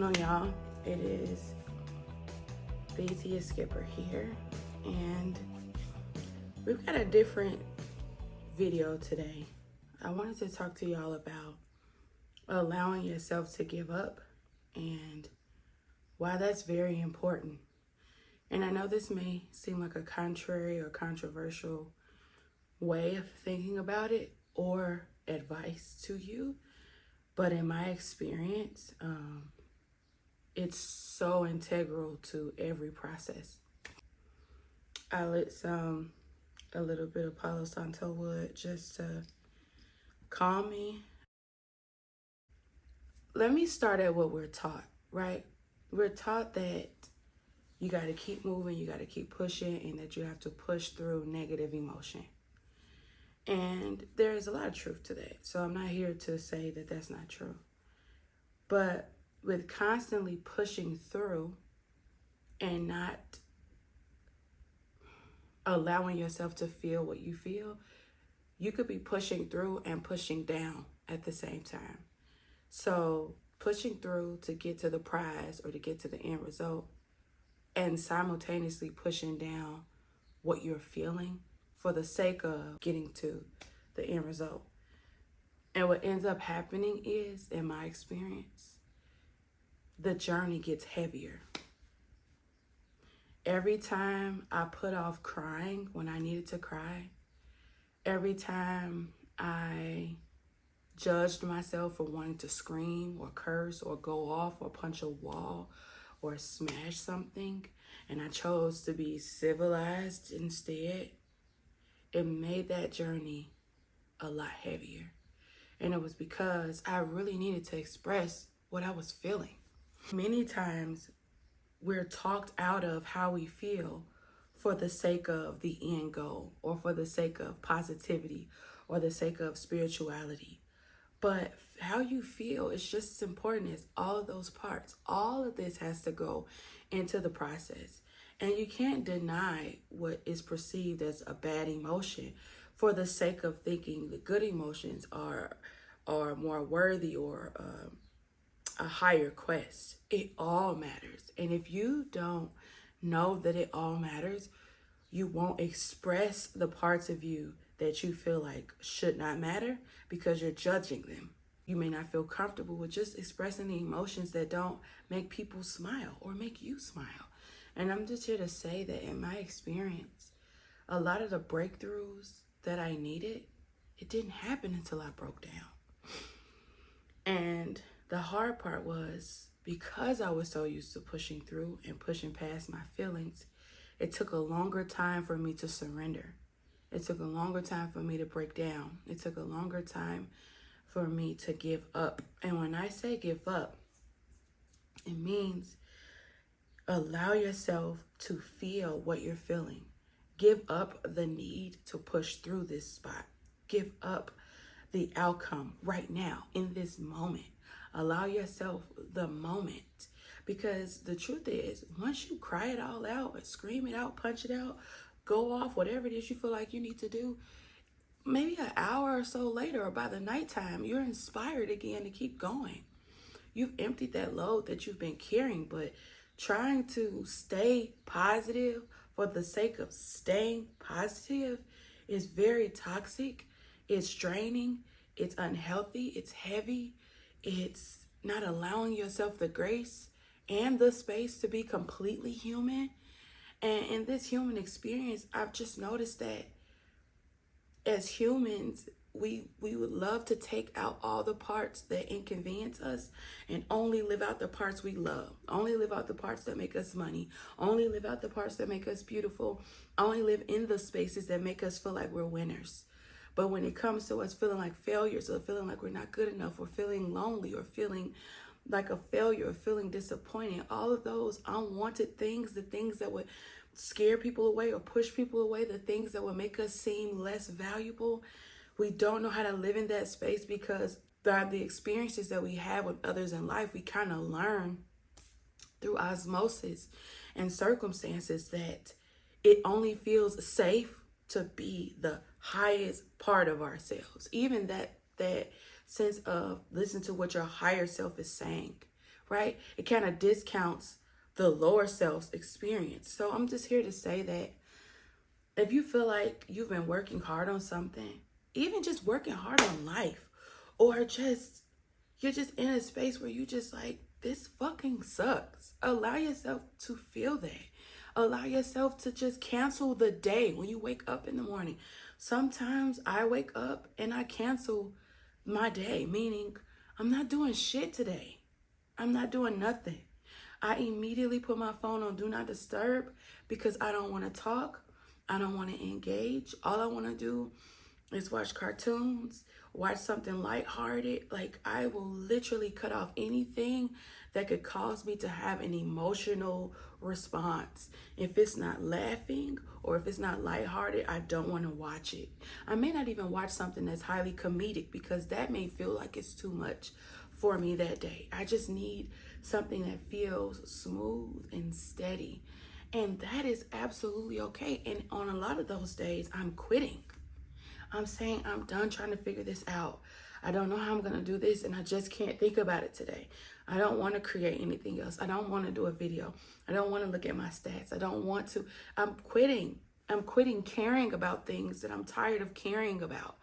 going on, y'all? It is the Teeya Skipper here, and we've got a different video today. I wanted to talk to y'all about allowing yourself to give up and why that's very important. And I know this may seem like a contrary or controversial way of thinking about it or advice to you, but in my experience, it's so integral to every process. I lit a little bit of Palo Santo wood just to calm me. Let me start at what we're taught, right? We're taught that you got to keep moving, you got to keep pushing, and that you have to push through negative emotion. And there is a lot of truth to that. So I'm not here to say that that's not true. But with constantly pushing through and not allowing yourself to feel what you feel, you could be pushing through and pushing down at the same time. So pushing through to get to the prize or to get to the end result, and simultaneously pushing down what you're feeling for the sake of getting to the end result. And what ends up happening is, in my experience, the journey gets heavier. Every time I put off crying when I needed to cry, every time I judged myself for wanting to scream or curse or go off or punch a wall or smash something, and I chose to be civilized instead, it made that journey a lot heavier. And it was because I really needed to express what I was feeling. Many times we're talked out of how we feel for the sake of the end goal or for the sake of positivity or the sake of spirituality. But how you feel is just as important as all of those parts. All of this has to go into the process. And you can't deny what is perceived as a bad emotion for the sake of thinking the good emotions are more worthy or a higher quest. It all matters. And if you don't know that it all matters, you won't express the parts of you that you feel like should not matter because you're judging them. You may not feel comfortable with just expressing the emotions that don't make people smile or make you smile. And I'm just here to say that in my experience, a lot of the breakthroughs that I needed, it didn't happen until I broke down. And the hard part was, because I was so used to pushing through and pushing past my feelings, it took a longer time for me to surrender. It took a longer time for me to break down. It took a longer time for me to give up. And when I say give up, it means allow yourself to feel what you're feeling. Give up the need to push through this spot. Give up the outcome right now in this moment. Allow yourself the moment, because the truth is, once you cry it all out and scream it out, punch it out, go off, whatever it is you feel like you need to do, maybe an hour or so later or by the nighttime, you're inspired again to keep going. You've emptied that load that you've been carrying, but trying to stay positive for the sake of staying positive is very toxic. It's draining. It's unhealthy. It's heavy. It's not allowing yourself the grace and the space to be completely human. And in this human experience, I've just noticed that as humans, we would love to take out all the parts that inconvenience us and only live out the parts we love. Only live out the parts that make us money. Only live out the parts that make us beautiful. Only live in the spaces that make us feel like we're winners. But when it comes to us feeling like failures or feeling like we're not good enough or feeling lonely or feeling like a failure or feeling disappointed, all of those unwanted things, the things that would scare people away or push people away, the things that would make us seem less valuable, we don't know how to live in that space because by the experiences that we have with others in life, we kind of learn through osmosis and circumstances that it only feels safe to be the highest part of ourselves. Even that sense of listen to what your higher self is saying, right? It kind of discounts the lower self's experience. So I'm just here to say that if you feel like you've been working hard on something, even just working hard on life, or just you're just in a space where you just like, this fucking sucks. Allow yourself to feel that. Allow yourself to just cancel the day when you wake up in the morning. Sometimes I wake up and I cancel my day, meaning I'm not doing shit today. I'm not doing nothing. I immediately put my phone on Do Not Disturb because I don't want to talk. I don't want to engage. All I want to do is watch cartoons, watch something lighthearted. Like, I will literally cut off anything that could cause me to have an emotional response. If it's not laughing or if it's not lighthearted, I don't want to watch it. I may not even watch something that's highly comedic because that may feel like it's too much for me that day. I just need something that feels smooth and steady. And that is absolutely okay. And on a lot of those days, I'm quitting. I'm saying I'm done trying to figure this out. I don't know how I'm going to do this, and I just can't think about it today. I don't want to create anything else. I don't want to do a video. I don't want to look at my stats. I don't want to. I'm quitting. I'm quitting caring about things that I'm tired of caring about.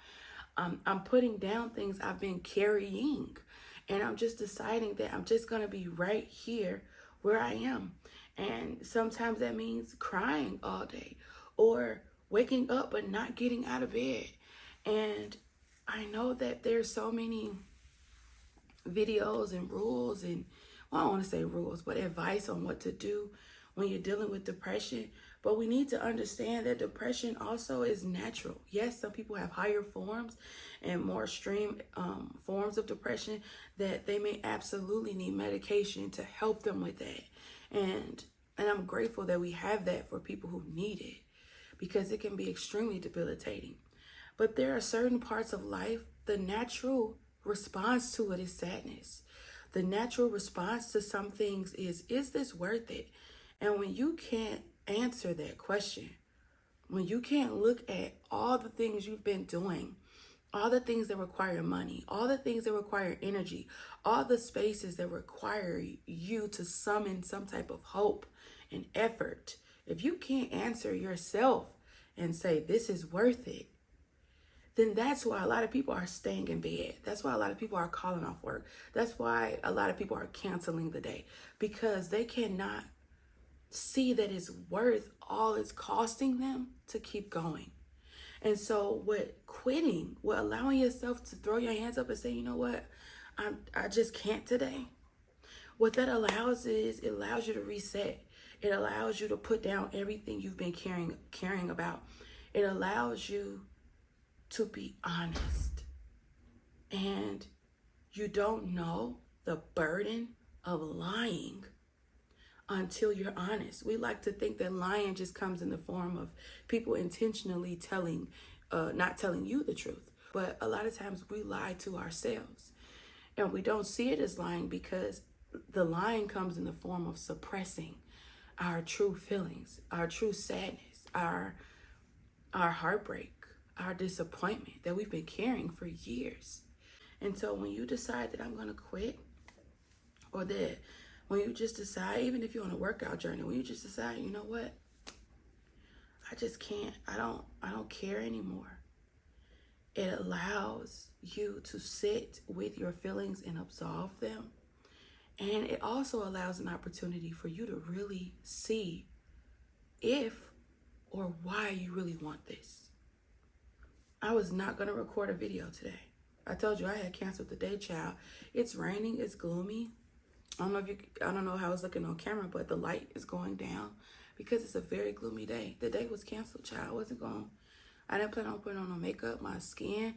I'm putting down things I've been carrying, and I'm just deciding that I'm just going to be right here where I am. And sometimes that means crying all day or waking up but not getting out of bed. And I know that there's so many videos and rules and, well, I don't want to say rules, but advice on what to do when you're dealing with depression. But we need to understand that depression also is natural. Yes, some people have higher forms and more extreme forms of depression that they may absolutely need medication to help them with that. And I'm grateful that we have that for people who need it, because it can be extremely debilitating. But there are certain parts of life, the natural response to it is sadness. The natural response to some things is this worth it? And when you can't answer that question, when you can't look at all the things you've been doing, all the things that require money, all the things that require energy, all the spaces that require you to summon some type of hope and effort, if you can't answer yourself and say, this is worth it, then that's why a lot of people are staying in bed. That's why a lot of people are calling off work. That's why a lot of people are canceling the day, because they cannot see that it's worth all it's costing them to keep going. And so with quitting, with allowing yourself to throw your hands up and say, you know what, I just can't today. What that allows is, it allows you to reset. It allows you to put down everything you've been caring about. It allows you to be honest. And you don't know the burden of lying until you're honest. We like to think that lying just comes in the form of people intentionally not telling you the truth. But a lot of times we lie to ourselves, and we don't see it as lying because the lying comes in the form of suppressing our true feelings, our true sadness, our heartbreak, our disappointment that we've been carrying for years. And so when you decide that I'm going to quit, or that when you just decide, even if you're on a workout journey, when you just decide, you know what, I just can't, I don't care anymore. It allows you to sit with your feelings and absolve them. And it also allows an opportunity for you to really see if or why you really want this. I was not going to record a video today. I told you I had canceled the day, child. It's raining, it's gloomy. I don't know how it's looking on camera, but the light is going down because it's a very gloomy day. The day was canceled, child. I didn't plan on putting on no makeup. My skin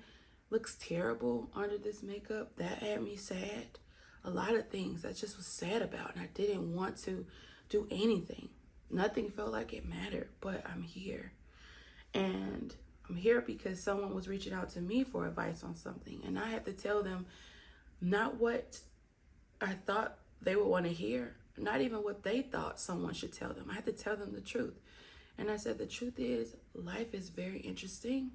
looks terrible under this makeup. That had me sad. A lot of things I just was sad about, and I didn't want to do anything. Nothing felt like it mattered, but I'm here. And I'm here because someone was reaching out to me for advice on something, and I had to tell them not what I thought they would want to hear, not even what they thought someone should tell them. I had to tell them the truth. And I said, the truth is, life is very interesting,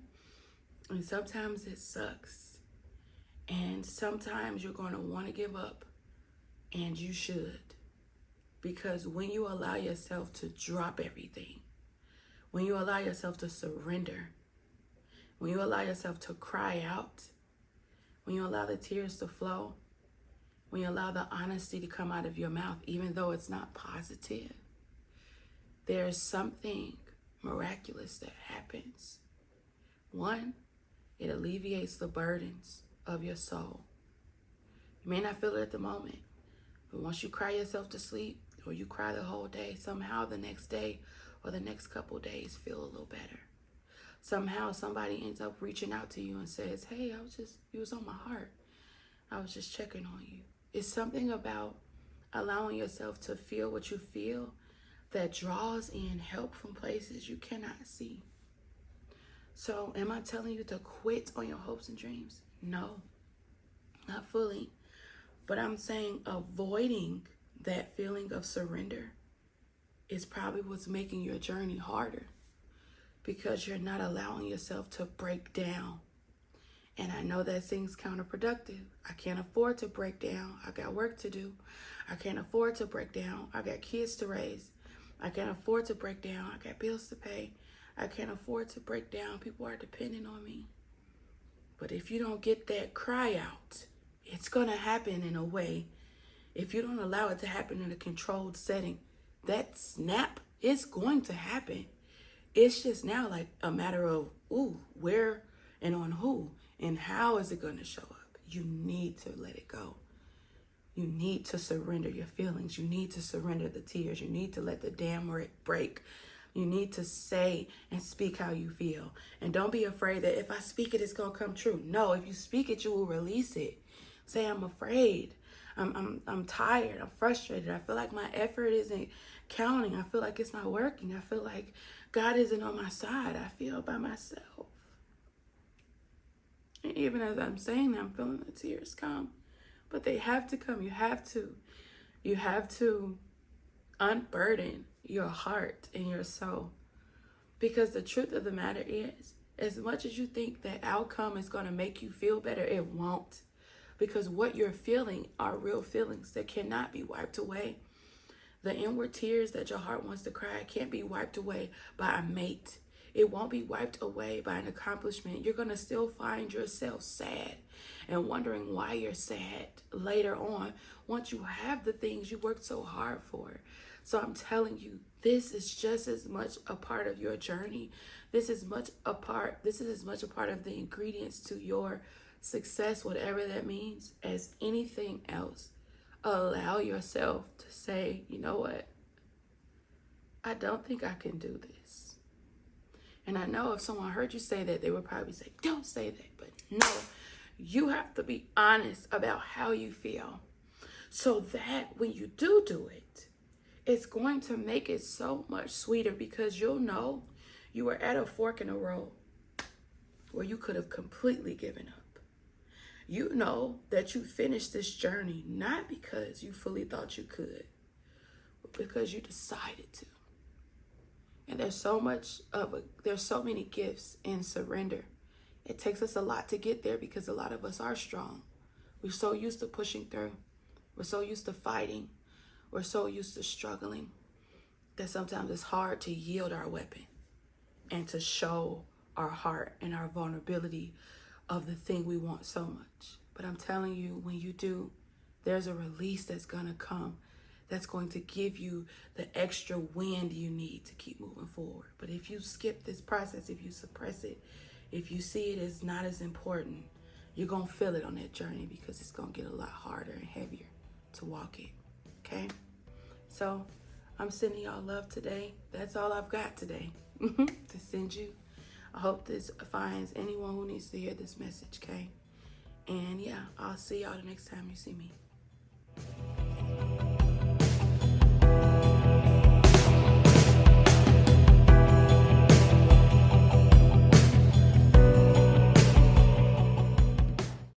and sometimes it sucks. And sometimes you're going to want to give up, And you should. Because when you allow yourself to drop everything, when you allow yourself to surrender, when you allow yourself to cry out, when you allow the tears to flow, when you allow the honesty to come out of your mouth, even though it's not positive, there's something miraculous that happens. One, it alleviates the burdens of your soul. You may not feel it at the moment, but once you cry yourself to sleep, or you cry the whole day, somehow the next day or the next couple days feel a little better. Somehow somebody ends up reaching out to you and says, hey, you was on my heart. I was just checking on you. It's something about allowing yourself to feel what you feel that draws in help from places you cannot see. So am I telling you to quit on your hopes and dreams? No, not fully. But I'm saying avoiding that feeling of surrender is probably what's making your journey harder, because you're not allowing yourself to break down. And I know that seems counterproductive. I can't afford to break down. I got work to do. I can't afford to break down. I got kids to raise. I can't afford to break down. I got bills to pay. I can't afford to break down. People are depending on me. But if you don't get that cry out, it's going to happen in a way. If you don't allow it to happen in a controlled setting, that snap is going to happen. It's just now like a matter of, where and on who and how is it going to show up? You need to let it go. You need to surrender your feelings. You need to surrender the tears. You need to let the dam break. You need to say and speak how you feel. And don't be afraid that if I speak it, it's going to come true. No, if you speak it, you will release it. Say, I'm afraid. I'm tired. I'm frustrated. I feel like my effort isn't counting. I feel like it's not working. I feel like God isn't on my side. I feel by myself. And even as I'm saying that, I'm feeling the tears come. But they have to come. You have to unburden your heart and your soul. Because the truth of the matter is, as much as you think that outcome is going to make you feel better, it won't. Because what you're feeling are real feelings that cannot be wiped away. The inward tears that your heart wants to cry can't be wiped away by a mate. It won't be wiped away by an accomplishment. You're going to still find yourself sad and wondering why you're sad later on once you have the things you worked so hard for. So I'm telling you, this is just as much a part of your journey. This is as much a part of the ingredients to your success, whatever that means, as anything else. Allow yourself to say, you know what? I don't think I can do this. And I know if someone heard you say that, they would probably say, don't say that. But no, you have to be honest about how you feel, so that when you do it, it's going to make it so much sweeter, because you'll know you were at a fork in the road where you could have completely given up. You know that you finished this journey not because you fully thought you could, but because you decided to. And there's so many gifts in surrender. It takes us a lot to get there because a lot of us are strong. We're so used to pushing through. We're so used to fighting. We're so used to struggling that sometimes it's hard to yield our weapon and to show our heart and our vulnerability of the thing we want so much. But I'm telling you, when you do, there's a release that's going to come that's going to give you the extra wind you need to keep moving forward. But if you skip this process, if you suppress it, if you see it as not as important, you're going to feel it on that journey, because it's going to get a lot harder and heavier to walk it. Okay? So I'm sending y'all love today. That's all I've got today to send you. I hope this finds anyone who needs to hear this message, okay? And yeah, I'll see y'all the next time you see me.